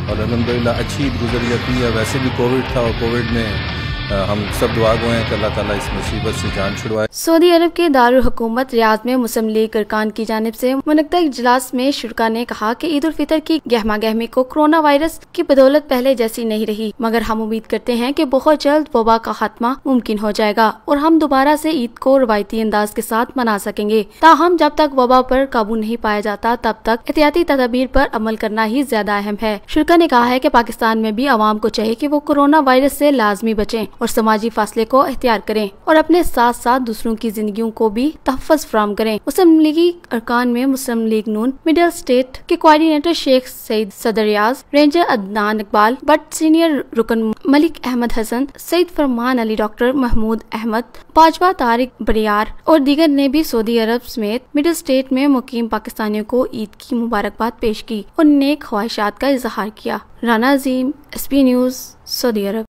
और अल्हम्दुलिल्लाह अच्छी ईद गुजर जाती है। वैसे भी कोविड था और कोविड में हम सब दुआ गो हैं कि अल्लाह ताला इस मुसीबत से जान छुड़वाए। सऊदी अरब के दारुल हुकूमत रियाद में मुस्लिम लीग अरकान की जानिब से मुनक्किद इजलास में शुरा ने कहा कि ईद उल फितर की गहमा गहमी को कोरोना वायरस की बदौलत पहले जैसी नहीं रही, मगर हम उम्मीद करते हैं कि बहुत जल्द वबा का खात्मा मुमकिन हो जाएगा और हम दोबारा से ईद को रवायती अंदाज के साथ मना सकेंगे। ताहम जब तक वबा पर काबू नहीं पाया जाता तब तक एहतियाती तदबीर पर अमल करना ही ज्यादा अहम है। शुरा ने कहा है कि पाकिस्तान में भी आवाम को चाहिए कि वो कोरोना वायरस से लाजमी बचें और समाजी फासले को इख्तियार करें और अपने साथ साथ दूसरों की जिंदगियों को भी तहफ़्फ़ुज़ फराहम करें। मुस्लिम लीगी अरकान में मुस्लिम लीग नून मिडिल स्टेट के कोऑर्डिनेटर शेख सईद सदर रियाज, रेंजर अदनान इकबाल बट, सीनियर रुकन मलिक अहमद हसन, सईद फरमान अली, डॉक्टर महमूद अहमद, बाजवा तारिक बरियार और दीगर ने भी सऊदी अरब समेत मिडिल स्टेट में मुकीम पाकिस्तानियों को ईद की मुबारकबाद पेश की और नेक ख्वाहिशात का इजहार किया। राना अजीम, SP न्यूज़, सऊदी अरब।